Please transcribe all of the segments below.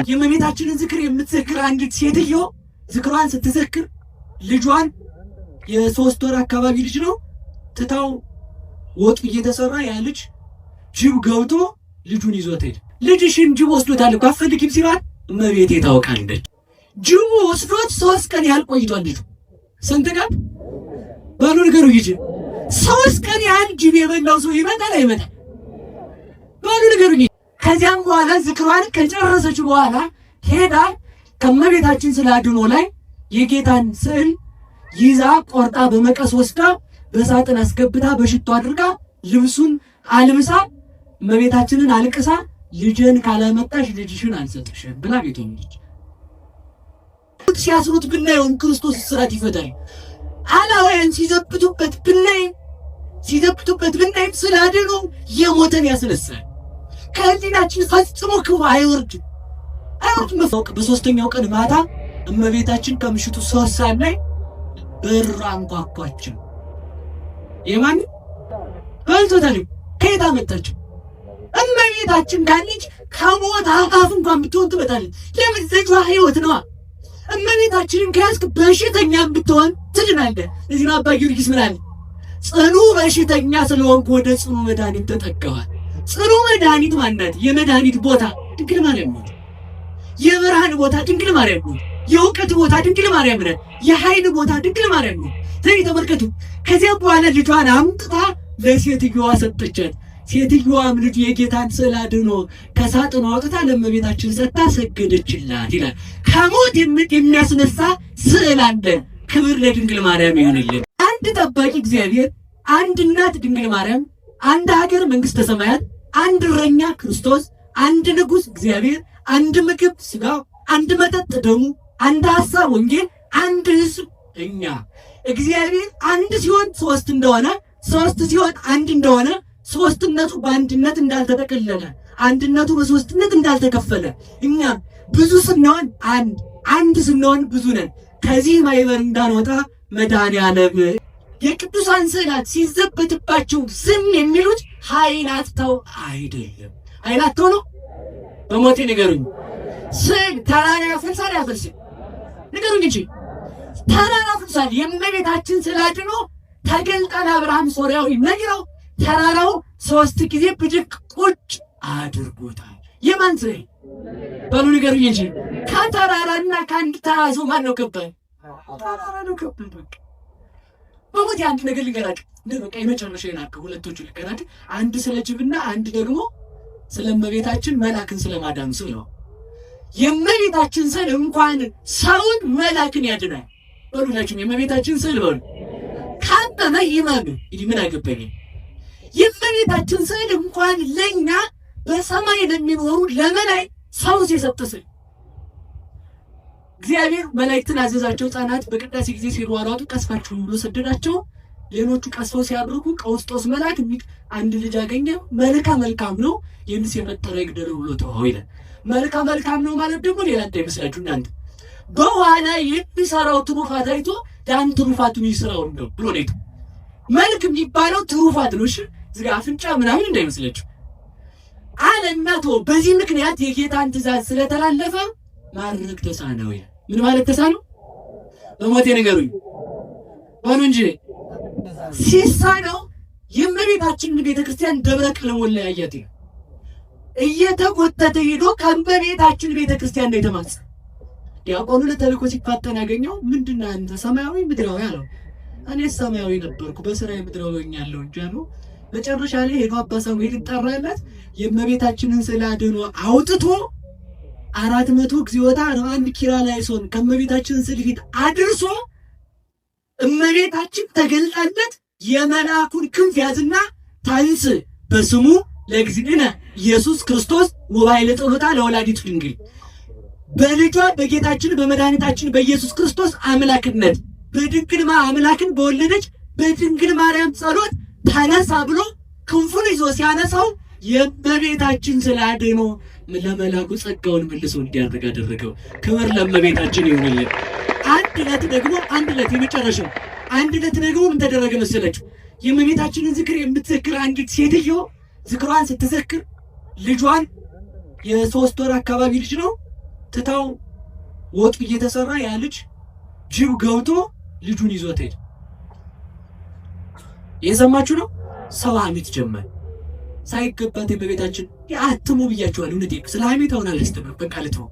የእመቤታችንን ዝክር የምትዘክር አንዲት ሴትዮ ዝክሯን ስትዘክር ልጇን የ3 ወር አካባቢ ልጅ ነው ትታው ወጡ እየተሰራ ያ ልጅ ጅብ ገብቶ ልጁን ይዞት ሄደ። ልጅሽን ጅብ ወስዶታል እኮ አትፈልጊም ሲባል እመቤቴ ታውቃለች። ጅቡ ወስዶት 3 ቀን ያህል ቆይቷል። ልጁ ስንት ቀን ባሉ ነገሩ ይጅ 3 ቀን ያህል ጅብ የበላው ሰው ይመጣል አይመጣም? ባሉ ነገሩ ይጅ። ከዚያም በኋላ ዝክሯን ከጨረሰች በኋላ ሄዳ ከእመቤታችን ስለ አድኖ ላይ የጌታን ስዕል ይዛ ቆርጣ በመቀስ ወስዳ በሳጥን አስገብታ በሽቶ አድርጋ ልብሱን አልብሳ እመቤታችንን አልቅሳ ልጅን ካላመጣሽ ልጅሽን አልሰጥሽም ብላ ቤቷ ሄደች። ሲያስሩት ብናየውን ክርስቶስ እስራት ይፈታል። አላውያን ሲዘብቱበት ብናይም ስለ አድኖ የሞተን ያስነሳል። ከህሊናችን ፈጽሞ ክፉ አይወርድም። በ3ኛው ቀን ማታ እመቤታችን ከምሽቱ 3 ሰዓት ላይ በር አንኳኳቸው። የማን ባልቶታል? ከየት አመጣቸው? እመቤታችን ካለች ከሞት አፋፍ እንኳን ብትሆን ትመጣለች። ለምን? ዘጇ ህይወት ነዋ። እመቤታችንን ከያዝክ በሽተኛ ብትሆን ትድናለህ። እዚህ ነው አባ ጊዮርጊስ ምን አለ? ጽኑ በሽተኛ ስለሆንኩ ወደ ጽኑ መድኃኒት ተጠቀዋል። ጽኑ መድኃኒት ማናት? የመድኃኒት ቦታ ድንግል ማርያም ነው። የብርሃን ቦታ ድንግል ማርያም ነው። የእውቀት ቦታ ድንግል ማርያም ነው። የኃይል ቦታ ድንግል ማርያም ነው። ስለዚህ ተመልከቱ። ከዚያ በኋላ ልጇን አምጥታ ለሴትዮዋ ሰጠቻት። ሴትዮዋም ልጁ የጌታን ስዕል አድኖ ከሳጥኑ አውጥታ ለእመቤታችን ሰጥታ ሰገደችላት ይላል። ከሞት የሚያስነሳ ስዕል አለ። ክብር ለድንግል ማርያም ይሁንልን። አንድ ጠባቂ እግዚአብሔር፣ አንድ እናት ድንግል ማርያም፣ አንድ ሀገር መንግሥተ ሰማያት፣ አንድ እረኛ ክርስቶስ፣ አንድ ንጉሥ እግዚአብሔር፣ አንድ ምግብ ሥጋው፣ አንድ መጠጥ ደሙ፣ አንድ ሐሳብ ወንጌል፣ አንድ ሕዝብ እኛ። እግዚአብሔር አንድ ሲሆን 3 እንደሆነ፣ 3 ሲሆን አንድ እንደሆነ፣ ሶስትነቱ በአንድነት እንዳልተጠቀለለ፣ አንድነቱ በሶስትነት እንዳልተከፈለ፣ እኛ ብዙ ስንሆን አንድ ስንሆን ብዙ ነን። ከዚህ ማይበር እንዳንወጣ መድኃኔዓለም የቅዱሳን ስዕላት ሲዘበትባቸው ዝም የሚሉት ኃይላተው አይደለም። ኃይላተው ነው። በሞቴ ንገሩኝ። ስዕል ተራራ ያፈልሳል አያፈልስም? ንገሩኝ እንጂ ተራራ ያፈልሳል። የእመቤታችን ስዕል አድኖ ተገልጣን አብርሃም ሶርያዊ ነግረው ተራራው 3 ጊዜ ብድቅ ቁጭ አድርጎታል። የማን ስዕል በሉ ንገሩኝ እንጂ። ከተራራና ከአንድ ተራራ ሰው ማን ነው ከባድ? ተራራ ነው ከባድ። በቃ በሞቴ አንድ ነገር ልንገራችሁ። በቃ የመጨረሻ የናከው ሁለቶቹ ልንገራችሁ። አንድ ስለ ጅብና አንድ ደግሞ ስለ እመቤታችን መልአክን ስለማዳን ስዕል ነው። የእመቤታችን ስዕል እንኳን ሰውን መልአክን ያድናል። በሉላችሁም የእመቤታችን ስዕል በሉ ካበመ ይማም እንግዲህ ምን አገባኝ። የእመቤታችን ስዕል እንኳን ለኛ በሰማይ ለሚኖሩ ለመላእክት ሰው የሰጠ ስዕል። እግዚአብሔር መላእክትን አዘዛቸው። ሕፃናት በቅዳሴ ጊዜ ሲሯሯጡ ቀስፋቸው ብሎ ሰደዳቸው። ሌሎቹ ቀስፈው ሲያደርጉ ቀውስጦስ መልአክ አንድ ልጅ አገኘ። መልካም ነው የምስ የመጠረ ይግደረው ብሎ ተወው ይላል። መልካም ነው ማለት ደግሞ ሌላ እንዳይመስላችሁ እናንተ በኋላ የሚሰራው ትሩፋት አይቶ ዳን ትሩፋቱን ይስራው ነው ብሎ ነው። መልክ የሚባለው ትሩፋት ነው። እሺ ዝጋ አፍንጫ ምናምን እንዳይመስላችሁ አለናቶ። በዚህ ምክንያት የጌታን ትእዛዝ ስለተላለፈ ማድረግ ተሳነው ይላል። ምን ማለት ተሳነው? በሞቴ ንገሩኝ ባሉ እንጂ ሲሳነው የእመቤታችንን ቤተክርስቲያን ደብረ ቀለሞን ላይ ያያት እየተጎተተ ሄዶ ከእመቤታችን ቤተክርስቲያን ነው የተማጸ። ዲያቆኑ ለተልእኮ ሲፋጠን ያገኘው ምንድነው? አንተ ሰማያዊ ምድራዊ አለው። እኔ ሰማያዊ ነበርኩ በስራዬ ምድራዊ ሆኛለሁ እንጂ ነው። መጨረሻ ላይ ሄዶ አባ ሳሙኤል ይጠራላት የእመቤታችንን ስዕል አድኖ አውጥቶ 400 እግዚኦታ 41 ኪርያላይሶን ከእመቤታችን ስዕል ፊት አድርሶ እመቤታችን ተገልጣለት የመልአኩን ክንፍ ያዝና ታንስ በስሙ ለእግዚእነ ኢየሱስ ክርስቶስ ወባይለ ጸሎታ ለወላዲቱ ድንግል፣ በልጇ በጌታችን በመድኃኒታችን በኢየሱስ ክርስቶስ አምላክነት በድንግል አምላክን በወለደች በድንግል ማርያም ጸሎት ተነሳ ብሎ ክንፉን ይዞ ሲያነሳው የእመቤታችን ስዕል አድኖ ለመልአኩ ጸጋውን መልሶ እንዲያደርግ አደረገው። ክብር ለእመቤታችን ይሁንልን። አንድ ዕለት የመጨረሻው አንድ ዕለት ደግሞ ምን ተደረገ መሰላችሁ? የእመቤታችንን ዝክር የምትዘክር አንዲት ሴትዮ ዝክሯን ስትዘክር ልጇን የ3 ወር አካባቢ ልጅ ነው ትታው ወጡ እየተሰራ ያ ልጅ ጅብ ገብቶ ልጁን ይዞት ሄደ። የሰማችሁ ነው። ሰው ሐሜት ጀመረ። ሳይገባት በቤታችን ያትሙ ብያችኋል። እውነቴን ስለ ሐሜት አሁን አላስተምርም። በቃ ልተው።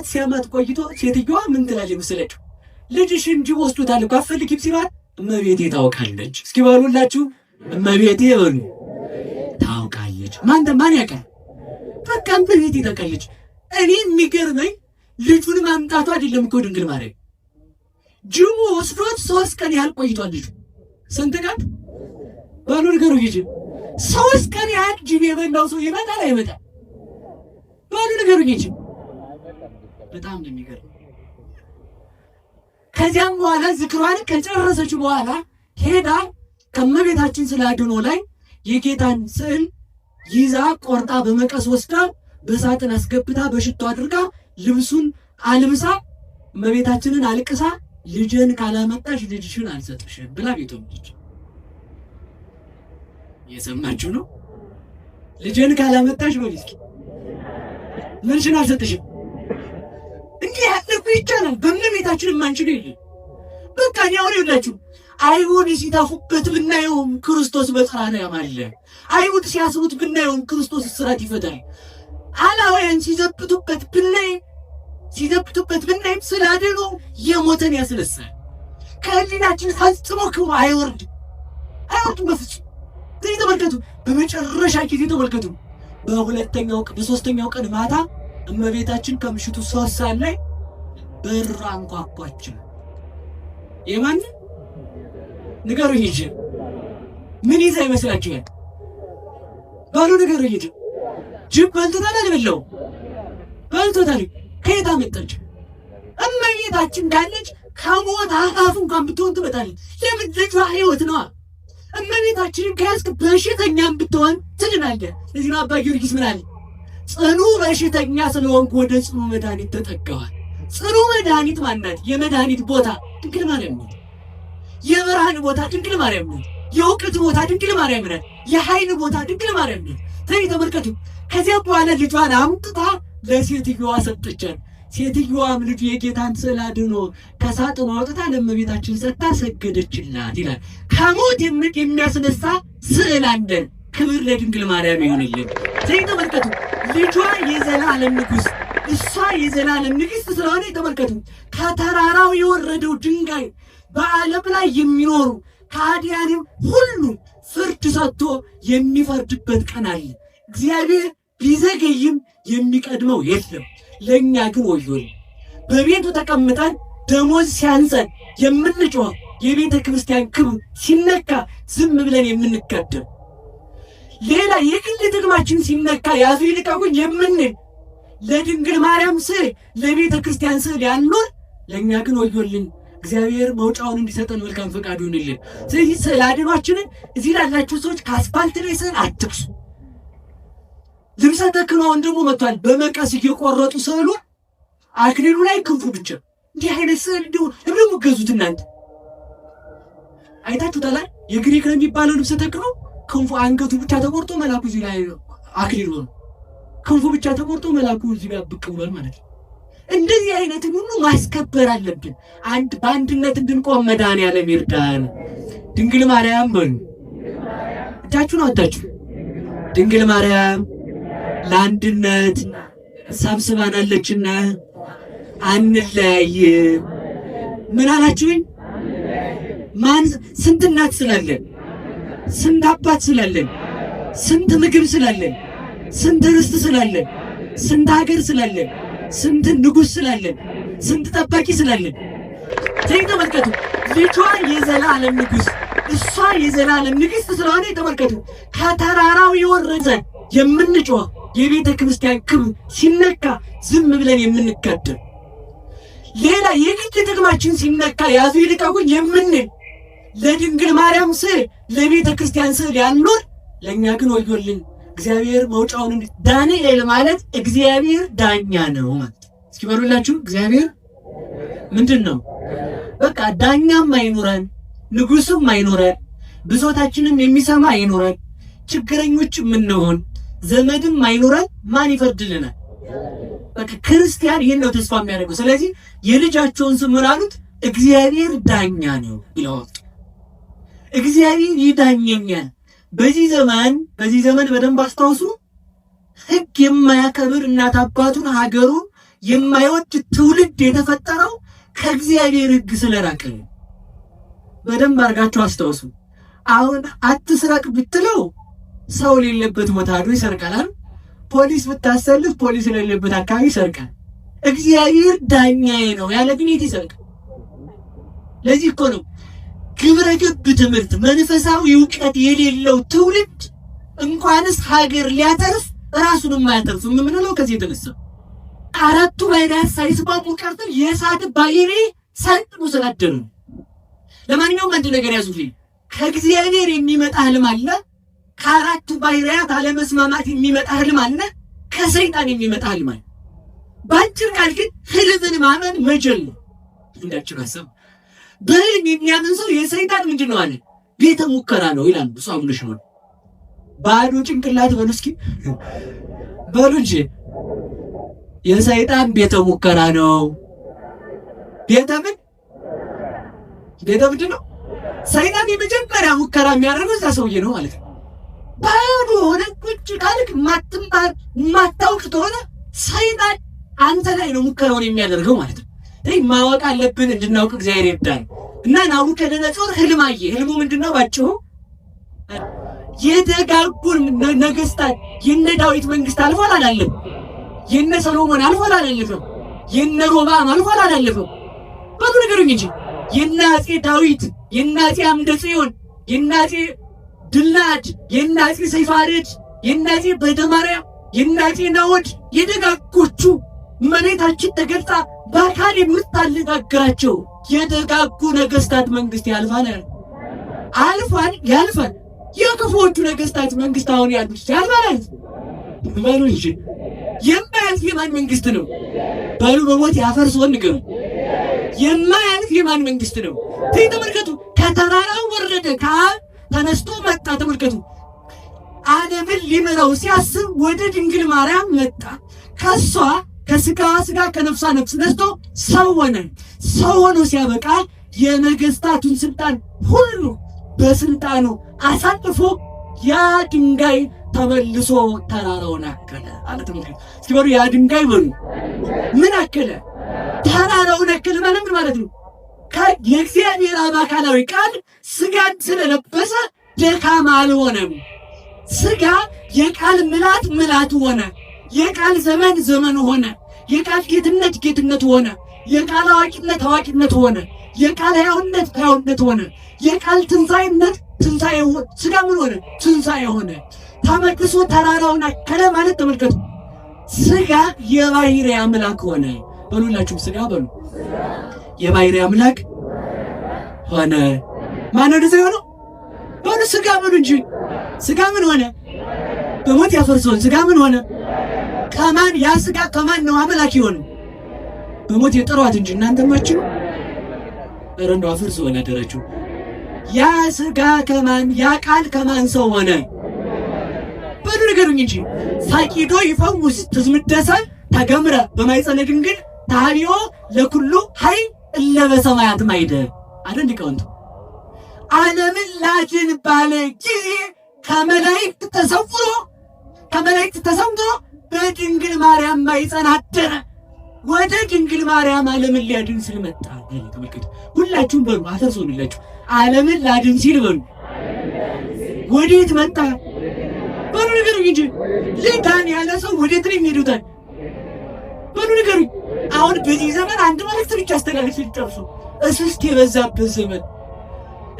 ሲያመት ቆይቶ ሴትዮዋ ምን ትላለች መሰላችሁ? ልጅሽን ጅብ ወስዶታል እኮ አትፈልጊም ሲባል እመቤቴ ታውቃለች። እስኪ በሉላችሁ እመቤቴ በሉ ታውቃለች። ማን ያውቃል? በቃ እመቤቴ ታውቃለች። እኔ የሚገርመኝ ልጁን ማምጣቱ አይደለም እኮ ድንግል ማርያም ጅቡ ወስዶት 3 ቀን ያህል ቆይቷል። ልጁ ስንት ቀን ባሉ ነገሩ ይጅ 3 ቀን ያህል ጅብ የበላው ሰው ይመጣል አይመጣም? ባሉ ነገሩ ይጅ በጣም ነው የሚገርም። ከዚያም በኋላ ዝክሯን ከጨረሰች በኋላ ሄዳ ከመቤታችን ስለ አድኖ ላይ የጌታን ስዕል ይዛ ቆርጣ በመቀስ ወስዳ በሳጥን አስገብታ በሽቶ አድርጋ ልብሱን አልብሳ እመቤታችንን አልቅሳ ልጅን ካላመጣሽ ልጅሽን አልሰጥሽም ብላ ቤቶች የሰማችሁ ነው። ልጅን ካላመጣሽ ወዲስኪ ልጅሽን አልሰጥሽም። እንዲህ ያለኩ ይቻላል። በእመቤታችን ማንችል ይል በቃ ያው ይላችሁ አይሁድ ሲታፉበት ብናየው ክርስቶስ በጽራርያም አለ። አይሁድ ሲያስሩት ብናየው ክርስቶስ እስራት ይፈታል። አላውያን ሲዘብቱበት ብናይ ስለ አድኖ የሞተን ያስነሳል። ከህሊናችን ፈጽሞ ክብሩ አይወርድም በፍጹም። ተመልከቱ፣ በመጨረሻ ጊዜ ተመልከቱ። በሶስተኛው ቀን ማታ እመቤታችን ከምሽቱ 3 ሰዓት ላይ በር አንኳኳች። የማን ንገሩ? ይሄ ምን ይዛ ይመስላችኋል? ባሉ ንገሩ። ይሄ ጅብ በልቶታል አይደለም? በልቶታል። ከየት አመጣች? እመቤታችን እንዳለች ከሞት አፋፍ እንኳን ብትሆን ትመጣለች። ለምን? ልጇ ሕይወት ነዋ። እመቤታችንን ከያዝክ በሽተኛም ብትሆን ትድናለህ። እዚህ ነው አባ ጊዮርጊስ ምን አለ? ጽኑ በሽተኛ ስለሆንኩ ወደ ጽኑ መድኃኒት ተጠጋዋል። ጽኑ መድኃኒት ማናት? የመድኃኒት ቦታ ድንግል ማርያም ናት። የብርሃን ቦታ ድንግል ማርያም ናት። የእውቀት ቦታ ድንግል ማርያም ናት። የኃይል ቦታ ድንግል ማርያም ናት። ተመልከቱ። ከዚያ በኋላ ልጇን አምጥታ ለሴትዮዋ ሰጠቻት። ሴትዮዋም ልጁ የጌታን ስዕል አድኖ ከሳጥኑ አውጥታ ለእመቤታችን ሰጥታ ሰገደችላት ይላል። ከሞት የሚያስነሳ ስዕል አለን። ክብር ለድንግል ማርያም ይሁንልን። ተመልከቱ። ልጇ የዘላለም ንጉሥ፣ እሷ የዘላለም ንግሥት ስለሆነ ተመልከቱ። ከተራራው የወረደው ድንጋይ በዓለም ላይ የሚኖሩ ከሃዲያንም ሁሉ ፍርድ ሰጥቶ የሚፈርድበት ቀን አለ። እግዚአብሔር ቢዘገይም የሚቀድመው የለም። ለእኛ ግን ወዮል። በቤቱ ተቀምጠን ደሞዝ ሲያንሰን የምንጮህ፣ የቤተ ክርስቲያን ክብር ሲነካ ዝም ብለን የምንቀደም፣ ሌላ የግል ጥቅማችን ሲነካ ያዙ ይልቀቁኝ የምንል፣ ለድንግል ማርያም ስዕል ለቤተ ክርስቲያን ስዕል ያልኖር ለእኛ ግን ወዮልን። እግዚአብሔር መውጫውን እንዲሰጠን መልካም ፈቃዱ ይሁንልን። ስለዚህ ስዕል አድኗችንን እዚህ ላላችሁ ሰዎች ከአስፋልት ላይ ስዕል አትብሱ። ልብሰ ተክህኖውን ደግሞ መጥቷል። በመቀስ እየቆረጡ ስዕሉ አክሊሉ ላይ ክንፉ ብቻ። እንዲህ አይነት ስዕል እንዲሁ ለምን ገዙት እናንተ? አይታችሁታል? የግሪክ ነው የሚባለው ልብሰ ተክህኖ ክንፉ አንገቱ ብቻ ተቆርጦ መላኩ እዚህ ላይ አክሊሉ ነው። ክንፉ ብቻ ተቆርጦ መላኩ እዚህ ጋር ብቅ ብሏል ማለት ነው። እንደዚህ አይነትን ሁሉ ማስከበር አለብን። በአንድነት እንድንቆም መድኃኔዓለም ይርዳን። ድንግል ማርያም በሉ እጃችሁን አወጣችሁ። ድንግል ማርያም ለአንድነት ሰብስባናለችና አንለያይም። ምን አላችሁኝ? ስንት እናት ስላለን፣ ስንት አባት ስላለን፣ ስንት ምግብ ስላለን፣ ስንት ርስት ስላለን፣ ስንት ሀገር ስላለን፣ ስንት ንጉሥ ስላለን፣ ስንት ጠባቂ ስላለን። ተመልከቱ። ልጇ የዘላለም ንጉሥ፣ እሷ የዘላለም ንግሥት ስለሆነ ተመልከቱ። ከተራራው የወረደ የምንጮህ፣ የቤተ ክርስቲያን ክብር ሲነካ ዝም ብለን የምንቀደም፣ ሌላ የግል ጥቅማችን ሲነካ ያዙ ይልቀቁኝ የምንል፣ ለድንግል ማርያም ስዕል ለቤተ ክርስቲያን ስዕል ያልኖር ለእኛ ግን ወዮልን። እግዚአብሔር መውጫውን ዳንኤል ማለት እግዚአብሔር ዳኛ ነው ማለት። እስኪ በሉላችሁ እግዚአብሔር ምንድን ነው? በቃ ዳኛም አይኖረን፣ ንጉሥም አይኖረን፣ ብሶታችንም የሚሰማ አይኖረን፣ ችግረኞች የምንሆን ዘመድም አይኖረን። ማን ይፈርድልናል? በቃ ክርስቲያን ይህን ነው ተስፋ የሚያደርገው። ስለዚህ የልጃቸውን ስም ምን አሉት? እግዚአብሔር ዳኛ ነው ብለው እግዚአብሔር ይዳኘኛል። በዚህ ዘመን በደንብ አስታውሱ። ሕግ የማያከብር እናት አባቱን ሀገሩን የማይወድ ትውልድ የተፈጠረው ከእግዚአብሔር ሕግ ስለራቀ። በደንብ አድርጋችሁ አስታውሱ። አሁን አትስረቅ ብትለው ሰው የሌለበት ቦታ ሄዶ ይሰርቃል። ፖሊስ ብታሰልፍ ፖሊስ የሌለበት አካባቢ ይሰርቃል። እግዚአብሔር ዳኛዬ ነው ያለ ግን የት ይሰርቃል? ለዚህ እኮ ነው ግብረ ገብ ትምህርት መንፈሳዊ እውቀት የሌለው ትውልድ እንኳንስ ሀገር ሊያተርፍ ራሱን የማያተርፍ የምንለው ከዚህ የተነሳ አራቱ ባሕርያት ሳይስማሙ ቀርተው የእሳት ባሕሪ ሰልጥኖ ስላደሩ። ለማንኛውም አንድ ነገር ያዙልኝ። ከእግዚአብሔር የሚመጣ ህልም አለ። ከአራቱ ባሕርያት አለመስማማት የሚመጣ ህልም አለ። ከሰይጣን የሚመጣ ህልም አለ። በአጭር ቃል ግን ህልምን ማመን መጀል ነው። እንዳችሁ ሀሳብ በህልም የሚያምን ሰው የሰይጣን ምንድን ነው አለ? ቤተ ሙከራ ነው ይላል። እሱ አምነሽ ነው። ባዶ ጭንቅላት በሉ እስኪ በሉ እንጂ የሰይጣን ቤተ ሙከራ ነው። ቤተ ምንድን ነው? ሰይጣን የመጀመሪያ ሙከራ የሚያደርገው እዛ ሰውዬ ነው ማለት ነው። ባዶ ሆነ ቁጭ ካልክ ማትማር ማታውቅ ከሆነ ሰይጣን አንተ ላይ ነው ሙከራውን የሚያደርገው ማለት ነው። ማወቅ አለብን እንድናውቅ እግዚአብሔር ይርዳል። እና ናቡከደነፆር ህልም አየ። ህልሙ ምንድነው? ባጭሩ የደጋጉን ነገስታት የነ ዳዊት መንግስት አልፏል አላለፈም? የነ ሰሎሞን አልፏል አላለፈም? የነ ሮብዓም አልፏል አላለፈም? በሉ ንገሩኝ እንጂ የነ አፄ ዳዊት፣ የነ አፄ አምደ ጽዮን፣ የነ አፄ ድላድ፣ የነ አፄ ሰይፋርድ፣ የነ አፄ በደማርያም፣ የነ አፄ ናዖድ የደጋጎቹ መሬታችን ተገልጣ በአካል የምታነጋግራቸው የደጋጉ ነገስታት መንግስት ያልፋል ያልፋል። የክፉዎቹ ነገስታት መንግስት አሁን ያሉት ያልፋል። በሉ እንጂ የማያልፍ የማን መንግስት ነው? በሉ በሞት ያፈርሰውን ንገሩ። የማያልፍ የማን መንግስት ነው? ተመልከቱ። ከተራራው ወረደ፣ ተነስቶ መጣ። ተመልከቱ። ዓለምን ሊመራው ሲያስብ ወደ ድንግል ማርያም መጣ። ከሷ ከስጋዋ ስጋ ከነፍሷ ነፍስ ነስቶ ሰው ሆነ። ሰው ሆኖ ሲያበቃ የነገስታቱን ስልጣን ሁሉ በስልጣኑ አሳልፎ ያ ድንጋይ ተመልሶ ተራራውን አከለ አለ። ተመልከቱ እስኪ በሉ ያ ድንጋይ በሉ ምን አከለ? ተራራውን አከለ ማለት ምን ማለት ነው? የእግዚአብሔር አካላዊ ቃል ስጋን ስለለበሰ ደካማ አልሆነም። ስጋ የቃል ምላት ሆነ። የቃል ዘመን ሆነ። የቃል ጌትነት ሆነ። የቃል አዋቂነት ሆነ። የቃል ሕያውነት ሆነ። የቃል ትንሣኤ ሆነ። ስጋ ምን ሆነ? ትንሣኤ ሆነ። ተመልሶ ተራራውን አከለ ማለት ተመልከቱ። ስጋ የባሕርይ አምላክ ሆነ። በሉላችሁም ስጋ በሉ የባሕርይ አምላክ ሆነ። ማን ወደ ዘይ ሆነው? በሉ ስጋ በሉ እንጂ ስጋ ምን ሆነ? በሞት ያፈርሰውን ስጋ ምን ሆነ? ከማን ያ ስጋ ከማን ነው አምላክ ይሆን? በሞት የጠሯት እንጂ እናንተማችሁ እንደው አፈርሶ ሆነ ደረችው። ያ ስጋ ከማን ያ ቃል ከማን ሰው ሆነ? በሉ ንገሩኝ እንጂ ሳቂዶ ይፈውስ ትዝምደሰ ተገምረ በማይጸነ ድንግል ታሪዮ ለኩሉ ኃይ እለ በሰማያት ማይደ አይደል? ሊቃውንቱ ዓለምን ላድን ባለ ጊዜ ከመላእክት ተሰውሮ በድንግል ማርያም ማይጸን አደረ። ወደ ድንግል ማርያም ዓለምን ሊያድን ሲል መጣ። ተመልከቱ። ሁላችሁም በሉ አተርሶንላችሁ ዓለምን ላድን ሲል በሉ ወዴት መጣ? በሉ ንገሩኝ እንጂ ልዳን ያለ ሰው ወዴት ነው የሚሄዱታል? በሉ ንገሩኝ። አሁን በዚህ ዘመን አንድ መልእክት ብቻ አስተላልፍ ይጨርሱ። እስስት የበዛበት ዘመን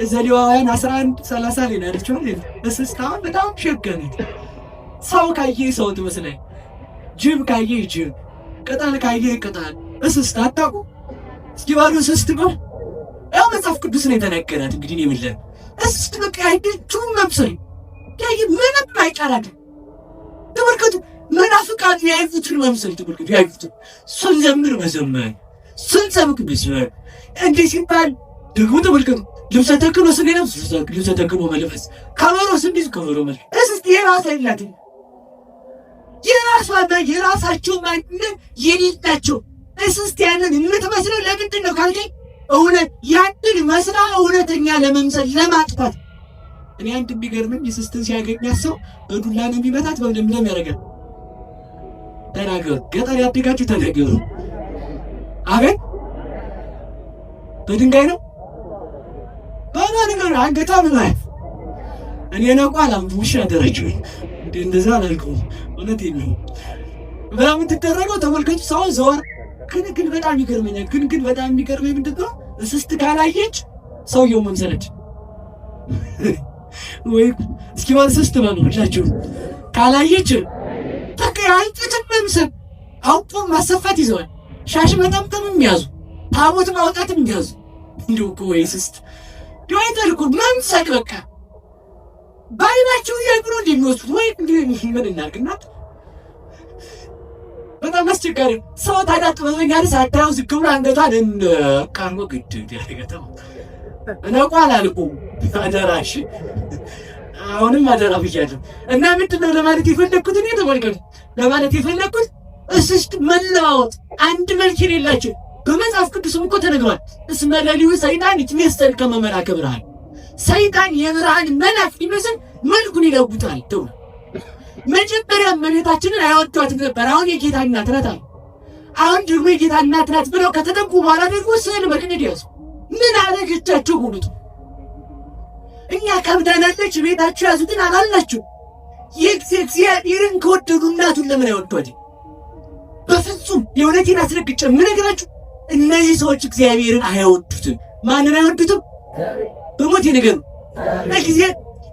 ዘሌዋውያን 11:30 ላይ ናደች ነው። እስስት አሁን በጣም ሸገነት። ሰው ካየ ሰው ትመስለኝ፣ ጅብ ካየ ጅብ፣ ቅጠል ካየ ቅጠል። እስስት አታውቁ? እስኪ ባሉ እስስት ነው ያው መጽሐፍ ቅዱስ ነው የተነገራት። እንግዲህ የምለን እስስት በቃ አይደቹም መብሰል ያይ ምንም አይቀራል። ተመልከቱ መናፍቃን ያይፉትን መምሰል ተመልከቱ። ያይፉትን ስንዘምር መዘመር ስንሰብክ መስበክ እንዲህ ሲባል ደግሞ ተመልከቱ። ልብሰ ተክህኖ ስንለብስ ልብሰ ተክህኖ መልበስ፣ ከበሮ ስንይዝ ከበሮ መልበስ። እስስት የራስ አይላት የራሳቸው ማንነት የሌላቸው እስስት ያንን የምትመስለው ለምንድን ነው ካልከኝ እውነት ያንን መስላ እውነተኛ ለመምሰል ለማጥፋት። እኔ አንድ የሚገርመኝ እስስትን ሲያገኛት ሰው በዱላ ነው የሚመታት። በምንም ያደርጋል። ተናገሩ፣ ገጠር ያደጋችሁ ተናገሩ። አቤት በድንጋይ ነው ባናንገር አንገታ ማለት እኔ ነው ቋላም ውሻ ደረጀ እንደዛ አላልኩም። እውነቴን ነው በጣም ትደረገው ተመልከቱ። ሰው ዘወር ግን በጣም ይገርመኛል። ግን በጣም የሚገርመኝ ምንድን ነው እስስት ካላየች ሰውየው መምሰለች ወይ እስኪ ማለት እስስት ባሉላችሁ ካላየች ተቀያይተን መምሰል አውጦ ማሰፋት ይዘዋል። ሻሽ መጠምጠም የሚያዙ ታቦት ማውጣት የሚያዙ እንደው እኮ ወይ እስስት ዲዋይተርኩ መምሰል በቃ ባይናችሁ ያግሩ እንደሚወስዱት ወይ ምን እናርግናት። በጣም አስቸጋሪ ሰው ታዲያ ጥበበኛ ሳታየው ዝም ብሎ አንገቷን ካንጎ ግድ ያደረገው እነቋ አላልኩም። አደራሽ አሁንም አደራ ብያለሁ። እና ምንድነው ለማለት የፈለኩት እኔ ተመልከቱ፣ ለማለት የፈለኩት እስስት መለዋወጥ አንድ መልክ የሌላቸው በመጽሐፍ ቅዱስም እኮ ተነግሯል። እስመ ሌሊሁ ሰይጣን ይትመሰል ከመ መልአከ ብርሃን፣ ሰይጣን የብርሃን መልአክ ይመስል መልኩን ይለውጣል ተው። መጀመሪያ እመቤታችንን አይወዷትም ነበር። አሁን የጌታ እናት ናት አሉ። አሁን ደግሞ የጌታ እናት ናት ብለው ከተጠቁ በኋላ ደግሞ ስዕል መቅደድ ያዙ። ምን አረገቻቸው ሁሉት? እኛ ከብዳናለች ቤታቸው ያዙትን አላላቸው። እግዚአብሔርን ከወደዱ እናቱን ለምን አይወዷት? በፍጹም የእውነቴን አስረግጬ የምነግራችሁ እነዚህ ሰዎች እግዚአብሔርን አይወዱትም። ማንን አይወዱትም? በሞቴ ነገሩ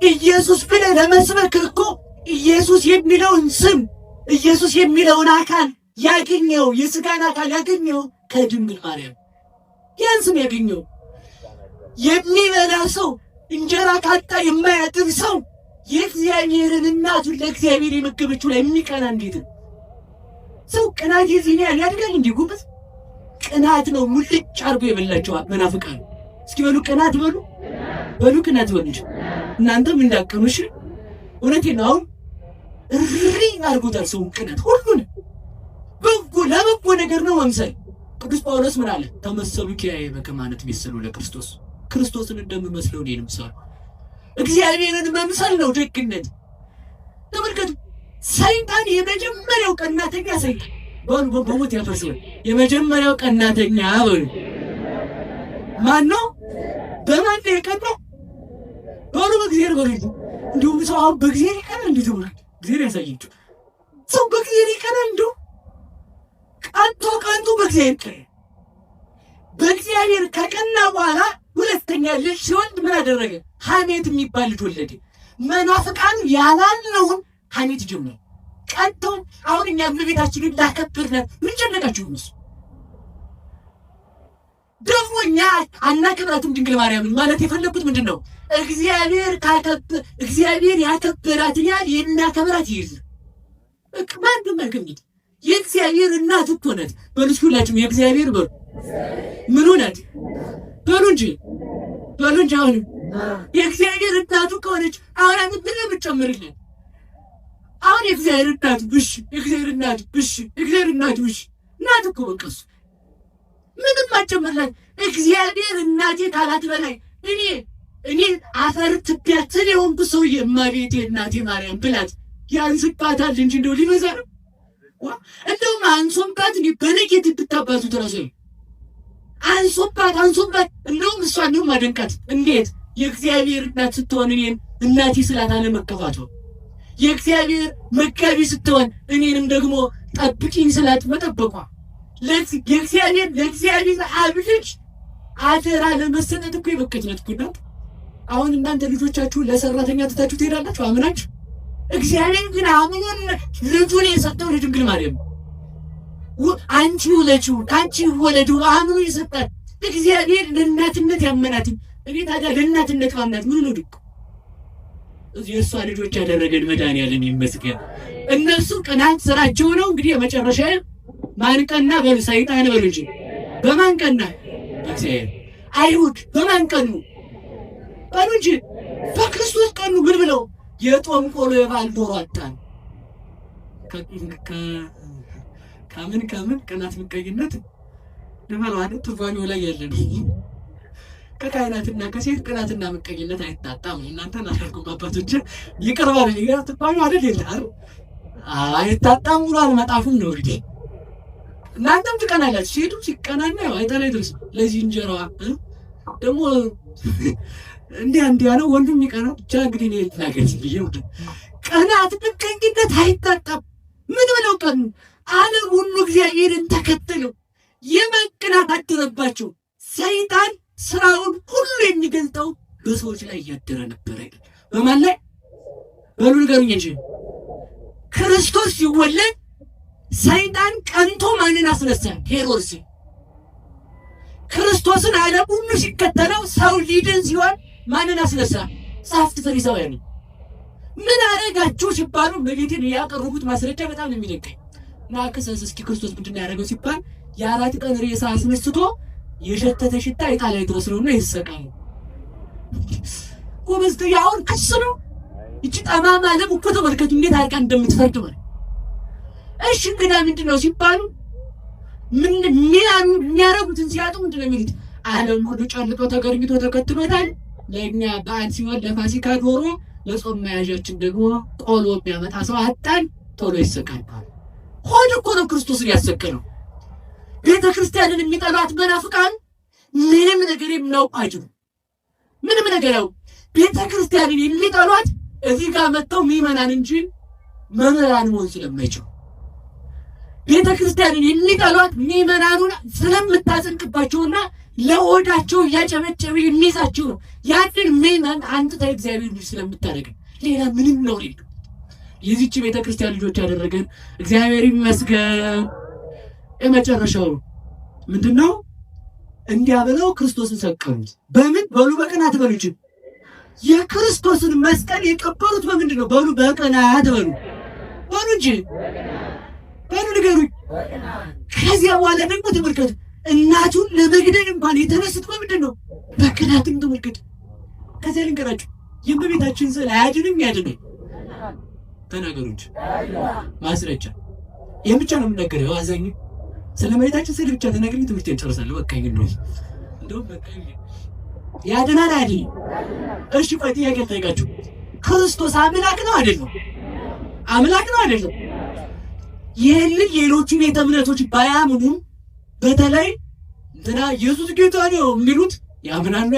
ኢየሱስ ብለህ ለመስበክ እኮ ኢየሱስ የሚለውን ስም ኢየሱስ የሚለውን አካል ያገኘው የሥጋን አካል ያገኘው ከድንግል ማርያም ያን ስም ያገኘው የሚበላ ሰው እንጀራ ካጣ የማያጥብ ሰው የእግዚአብሔርን እናቱን ለእግዚአብሔር የመገበችው ላይ የሚቀና እንዴት ነው? ሰው ቅናት የዚህ ነው ያድጋል እንዴ? ጉበት ቅናት ነው ሙልጭ አርጎ የበላቸው መናፍቃን። እስኪ በሉ ቅናት በሉ ቅናት በሉ እንጂ እናንተም እንዳቀኑሽ እውነቴን ነው። እሪ አርጎታል ሰው ቅናት ሁሉን በጎ ለበጎ ነገር ነው መምሰል። ቅዱስ ጳውሎስ ምን አለ? ተመሰሉ ኪያዬ በከመ አነ ትሜሰሉ ለክርስቶስ፣ ክርስቶስን እንደምመስለው እኔንም ሰው እግዚአብሔርን መምሰል ነው ደግነት። ተመልከቱ፣ ሰይጣን የመጀመሪያው ቀናተኛ ሰይጣን በሞት ያፈርሰዋል። የመጀመሪያው ቀናተኛ ማን ነው? በማን ነው የቀናው? በሉ በእግዚአብሔር በሉ። እንዲሁም ሰው አሁን በእግዚአብሔር ይቀናል። እንዴት ነው እግዚአብሔር ያሳየችው? ሰው በእግዚአብሔር ይቀናል። እንዲሁ ቀንቶ በእግዚአብሔር ይቀናል። በእግዚአብሔር ከቀና በኋላ ሁለተኛ ልጅ ሲወልድ ምን አደረገ? ሐሜት የሚባል ልጅ ወለደ። መናፍቃን ያላለውን ሐሜት ጀመሩ። ቀንተው አሁን እኛ በቤታችንን ላከብርነት ምን ጨነቃችሁ? እሱ ደግሞ እኛ አናከብራትም ድንግል ማርያምን ማለት የፈለኩት ምንድን ነው? እግዚአብሔር ያከበራትን ያህል የምናከብራት ይይዝ ማንም አይከብድ። የእግዚአብሔር እናት እኮ ናት። በሉ እስኪ ሁላችሁም የእግዚአብሔር በሉ። ምኑ ናት? በሉ እንጂ አሁንም የእግዚአብሔር እናቱ ከሆነች አሁን ምን ብትጨምርልን? አሁን የእግዚአብሔር እናቱ ብሽ የእግዚአብሔር እናቱ ብሽ የእግዚአብሔር እናቱ ብሽ እናት እኮ በቀሱ ምንም አጨመርላት። እግዚአብሔር እናቴ ካላት በላይ እኔ አፈር ትቢያ ትል የሆንኩ ሰውዬ እመቤቴ እናቴ ማርያም ብላት ያንስባታል እንጂ እንደው ሊበዛ ነው። እንደውም አንሶባት እንዲህ በነጌት ብታባቱ ትራሱ አንሶባት እንደውም እሷን ነው ማደንቃት። እንዴት የእግዚአብሔር እናት ስትሆን እኔን እናቴ ስላት አለመከፋቷ፣ የእግዚአብሔር መጋቢ ስትሆን እኔንም ደግሞ ጠብቂኝ ስላት መጠበቋ፣ ለእግዚአብሔር አብ ልጅ አደራ ለመሰጠት እኮ የበቀችነት እኮ ናት። አሁን እናንተ ልጆቻችሁን ለሰራተኛ ትታችሁ ትሄዳላችሁ አምናችሁ። እግዚአብሔር ግን አምኖን ልጁን የሰጠው ለድንግል ማርያም አንቺ ውለጂው ከአንቺ ወለዱ አምኖ የሰጣት እግዚአብሔር ለእናትነት ያመናትን። እኔ ታዲያ ለእናትነት ማምናት ምን ነው ድቁ? የእሷ ልጆች ያደረገን መድኃኒዓለም ይመስገን። እነሱ ቅናት ስራቸው ነው። እንግዲህ የመጨረሻ ማን ቀና? በሉ ሰይጣን በሉ እንጂ በማን ቀና? እግዚአብሔር። አይሁድ በማን ቀኑ? በሉ እንጂ በክርስቶስ ቀኑ። ምን ብለው? የጦም ቆሎ የበዓል ዶሮ አጣን። ከምን ቅናት ምቀኝነት ለማለት ትርጓሜው ላይ ያለ ነው። ከካህናትና ከሴት ቅናትና ምቀኝነት አይታጣም። እናንተን አላልኩም አባቶች ይቀርባል ትርጓሜው አይደል ይላል አይታጣም ብሏል መጣፉም ነው እንግዲህ እናንተም ትቀናላችሁ። ሴቱ ሲቀናና አይጣላ ይድረስ ለዚህ እንጀራዋ ደግሞ እንዲያ ነው ወንዱም ይቀና ብቻ እንግዲህ ነው የተናገርሽ ብዬው ቅናት ምቀኝነት አይታጣም። ምን ብለው ቀኑ ዓለም ሁሉ እግዚአብሔርን ተከተለው የመቅናት አደረባቸው። ሰይጣን ስራውን ሁሉ የሚገልጠው በሰዎች ላይ እያደረ ነበረ። በማን ላይ በሉ ንገሩኝ እንጂ ክርስቶስ ሲወለድ ሰይጣን ቀንቶ ማንን አስነሳ? ሄሮድስ። ክርስቶስን ዓለም ሁሉ ሲከተለው ሰው ሊድን ሲሆን ማንን አስነሳ? ጸሐፍት ፈሪሳውያን። ምን አደረጋችሁ ሲባሉ በጌቴን ያቀረቡት ማስረጃ በጣም ነው የሚደንቀኝ። እና ከሰስ እስኪ ክርስቶስ ምንድን ያደረገው ሲባል የ4 ቀን ሬሳ አስነስቶ የሸተተ ሽታ ይጣላ ድረስ ነውና ይሰቃል። ጎበዝ ያውን ክስ ነው። እቺ ጠማማ ዓለም እኮ ተመልከቱ እንዴት አርቃ እንደምትፈርድ ማለት። እሺ እንግዳ ምንድነው ሲባሉ ምን የሚያረጉትን ሲያጡ ምንድነው የሚሉት? ዓለም ሁሉ ጨልጦ ተገርግቶ ተከትሎታል። ለኛ በዓል ሲሆን ለፋሲካ ዶሮ፣ ለጾም መያዣችን ደግሞ ቆሎ የሚያመጣ ሰው አጣን። ቶሎ ይሰቃል። ሆድ እኮ ነው ክርስቶስን ያሰቀለው። ቤተ ክርስቲያንን የሚጠሏት መናፍቃን ምንም ነገር የሚያውቃቸው ምንም ነገር ያው ቤተ ክርስቲያንን የሚጠሏት እዚህ ጋር መጥተው ምዕመናን እንጂ መምህራን መሆን ስለማይችሉ ቤተ ክርስቲያንን የሚጠሏት ምዕመናኑን ስለምታጸድቅባቸውና ለሆዳቸው እያጨበጨበ የሚይዛቸው ነው። ያንን ምዕመን አንተ እግዚአብሔር ልጅ ስለምታደርግ ሌላ ምንም ነው የለም። የዚህች ቤተ ክርስቲያን ልጆች ያደረገን እግዚአብሔር ይመስገን። የመጨረሻው ምንድነው? እንዲያበላው ክርስቶስን ሰቀሉት። በምን በሉ? በቅናት በሉ እንጂ የክርስቶስን መስቀል የቀበሩት በምንድነው? በሉ በቅናት በሉ እንጂ በሉ ንገሩኝ። ከዚያ በኋላ ደግሞ ተመልከቱ፣ እናቱን ለመግደል እንኳን የተነሱት በምንድነው? በቅናትም ተመልከቱ። ከዚያ ልንገራችሁ፣ የእመቤታችን ስዕል አያድንም ያድነኝ? ተናገሩ እንጂ ማስረጃ። ይህም ብቻ ነው የምናገረው። አዛኝ ስለ እመቤታችን ስዕል ብቻ ተናግሬ ትምህርቴን ጨርሳለሁ። በቃ ይሄን ነው እንደውም በቃ ያድናል አይደል? እሺ ቆይ ጥያቄ ልጠይቃችሁ። ክርስቶስ አምላክ ነው አይደለም? አምላክ ነው አይደለም? ይህንን ሌሎቹ ቤተ እምነቶች ባያምኑም በተለይ እንትና ኢየሱስ ጌታ ነው የሚሉት ያምናሉ።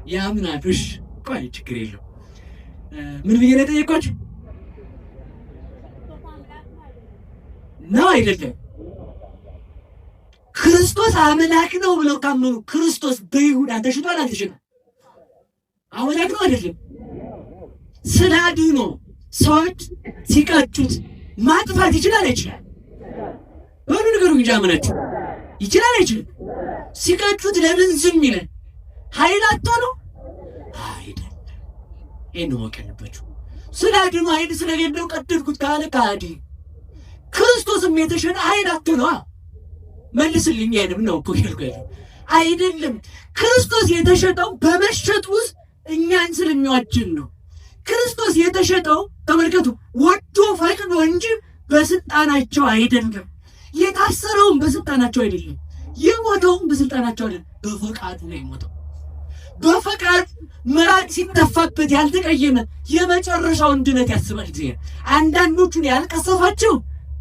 ያምናሉ። እሺ ቆይ ችግር የለው። ምን ብዬ ነው የጠየኳችሁ? ነው አይደለም? ክርስቶስ አምላክ ነው ብለው ካመኑ ክርስቶስ በይሁዳ ተሽጧል አልተሽጧል? አምላክ ነው አይደለም? ስላድኖ ሰዎች ሲቀጩት ማጥፋት ይችላል አይችልም? በሉ ንገሩኝ እንጂ አመናችሁ ይችላል አይችልም? ሲቀጩት ለምን ዝም ይላል? ኃይል አጥቶ ነው አይደለም? ይሄን ማወቅ ያለባችሁ። ስላድኖ ኃይል ስለሌለው ቀደድኩት ካለ ካዲ ክርስቶስም የተሸጠ ኃይል አጥቶ ነው። መልስልኝ። አይደለም ነው እኮ ያልኩት አይደለም። ክርስቶስ የተሸጠው በመሸጥ ውስጥ እኛን ስለሚዋጅን ነው። ክርስቶስ የተሸጠው ተመልከቱ፣ ወዶ ፈቅዶ እንጂ በስልጣናቸው አይደለም። የታሰረውም በስልጣናቸው አይደለም። የሞተውም በስልጣናቸው አይደለም። በፈቃዱ ነው የሞተው። በፈቃድ ምራቅ ሲተፋበት ያልተቀየመ የመጨረሻውን ድነት ያስባል። ጊዜ አንዳንዶቹን ያልቀሰፋቸው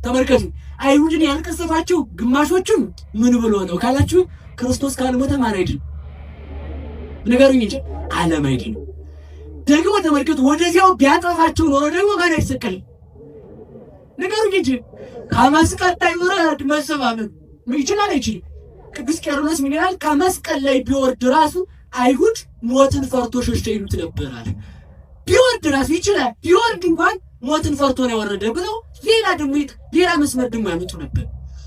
ተመልከቱ፣ አይሁድን ያልቀሰፋቸው ግማሾቹን ምን ብሎ ነው ካላችሁ ክርስቶስ ካልሞተ ማን አይድን? ንገሩኝ እንጂ ዓለም አይድን። ደግሞ ተመልከቱ፣ ወደዚያው ቢያጠፋቸው ኖሮ ደግሞ ማን አይሰቀልም? ንገሩኝ እንጂ ከመስቀል ላይ ወረድ መሰባበብ ይችላል አይችልም? ቅዱስ ቄርሎስ ምን ይላል? ከመስቀል ላይ ቢወርድ ራሱ አይሁድ ሞትን ፈርቶ ሸሽቶ ይሉት ነበር አለ። ቢወርድ ራሱ ይችላል፣ ቢወርድ እንኳን ሞትን ፈርቶ ነው የወረደ ብለው ሌላ መስመር ደግሞ ያመጡ ነበር።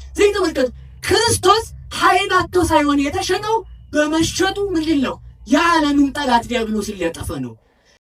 ስለዚህ ተመልከቱ፣ ክርስቶስ ኃይል አጥቶ ሳይሆን የተሸጠው በመሸጡ ምን ሊል ነው? የዓለምን ጠላት ዲያብሎስን ሊያጠፋ ነው።